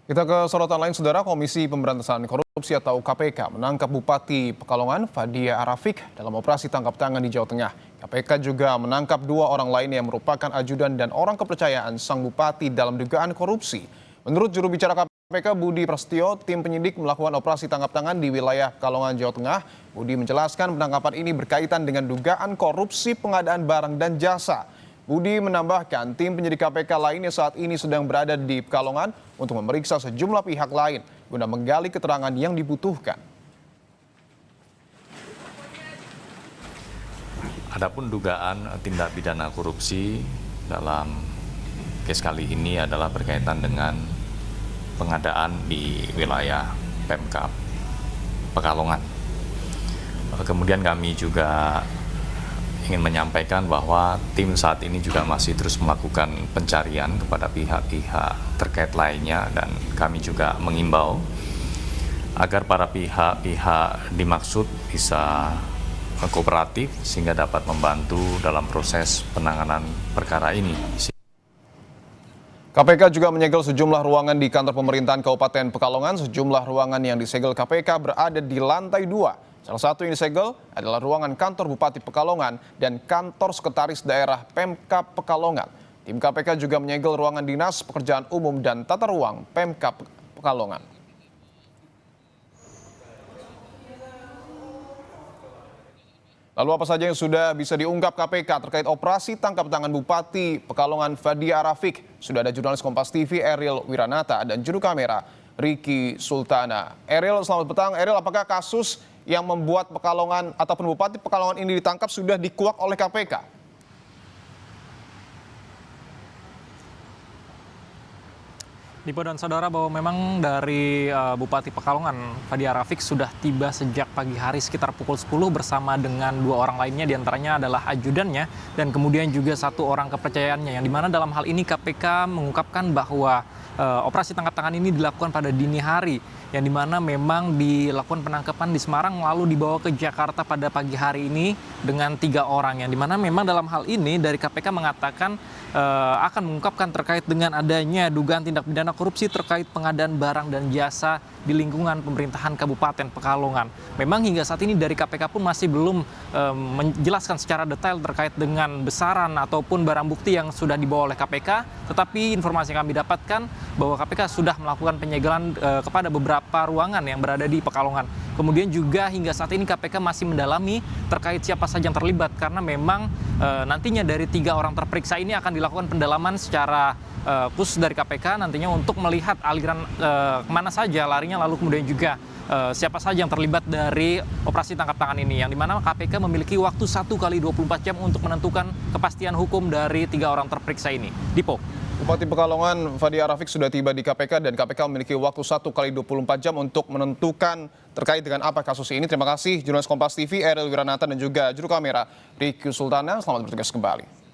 Kita ke sorotan lain, Saudara. Komisi Pemberantasan Korupsi atau KPK menangkap Bupati Pekalongan, Fadia Arafik, dalam operasi tangkap tangan di Jawa Tengah. KPK juga menangkap 2 orang lain yang merupakan ajudan dan orang kepercayaan sang bupati dalam dugaan korupsi. Menurut juru bicara KPK Budi Prasetyo, tim penyidik melakukan operasi tangkap tangan di wilayah Pekalongan, Jawa Tengah. Budi menjelaskan penangkapan ini berkaitan dengan dugaan korupsi pengadaan barang dan jasa. Budi menambahkan tim penyidik KPK lainnya saat ini sedang berada di Pekalongan untuk memeriksa sejumlah pihak lain guna menggali keterangan yang dibutuhkan. Adapun dugaan tindak pidana korupsi dalam kes kali ini adalah berkaitan dengan pengadaan di wilayah Pemkab Pekalongan. Kemudian kami juga ingin menyampaikan bahwa tim saat ini juga masih terus melakukan pencarian kepada pihak-pihak terkait lainnya, dan kami juga mengimbau agar para pihak dimaksud bisa kooperatif sehingga dapat membantu dalam proses penanganan perkara ini. KPK juga menyegel sejumlah ruangan di kantor pemerintahan Kabupaten Pekalongan. Sejumlah ruangan yang disegel KPK berada di lantai 2. Salah satu yang disegel adalah ruangan kantor Bupati Pekalongan dan kantor Sekretaris Daerah Pemkab Pekalongan. Tim KPK juga menyegel ruangan Dinas Pekerjaan Umum dan Tata Ruang Pemkab Pekalongan. Lalu apa saja yang sudah bisa diungkap KPK terkait operasi tangkap tangan Bupati Pekalongan Fadia Arafik? Sudah ada jurnalis Kompas TV Ariel Wiranata dan juru kamera Ricky Sultana. Ariel, selamat petang. Ariel, apakah kasus yang membuat Pekalongan ataupun Bupati Pekalongan ini ditangkap sudah dikuak oleh KPK? Dipo dan saudara, bahwa memang dari Bupati Pekalongan, Fadia Arafik, sudah tiba sejak pagi hari sekitar pukul 10 bersama dengan 2 orang lainnya, diantaranya adalah ajudannya dan kemudian juga 1 orang kepercayaannya, yang dimana dalam hal ini KPK mengungkapkan bahwa operasi tangkap tangan ini dilakukan pada dini hari, yang dimana memang dilakukan penangkapan di Semarang lalu dibawa ke Jakarta pada pagi hari ini dengan 3 orang, yang dimana memang dalam hal ini dari KPK mengatakan akan mengungkapkan terkait dengan adanya dugaan tindak pidana korupsi terkait pengadaan barang dan jasa di lingkungan pemerintahan Kabupaten Pekalongan. Memang hingga saat ini dari KPK pun masih belum menjelaskan secara detail terkait dengan besaran ataupun barang bukti yang sudah dibawa oleh KPK, tetapi informasi yang kami dapatkan bahwa KPK sudah melakukan penyegelan kepada beberapa ruangan yang berada di Pekalongan. Kemudian juga hingga saat ini KPK masih mendalami terkait siapa saja yang terlibat, karena memang nantinya dari 3 orang terperiksa ini akan dilakukan pendalaman secara khusus dari KPK nantinya untuk melihat aliran kemana saja larinya, lalu kemudian juga siapa saja yang terlibat dari operasi tangkap tangan ini, yang dimana KPK memiliki waktu 1 kali 24 jam untuk menentukan kepastian hukum dari 3 orang terperiksa ini. Dipo. Bupati Pekalongan Fadia Arafik sudah tiba di KPK dan KPK memiliki waktu 1 kali 24 jam untuk menentukan terkait dengan apa kasus ini. Terima kasih jurnalis Kompas TV Ariel Wiranata dan juga juru kamera Ricky Sultana. Selamat bertugas kembali.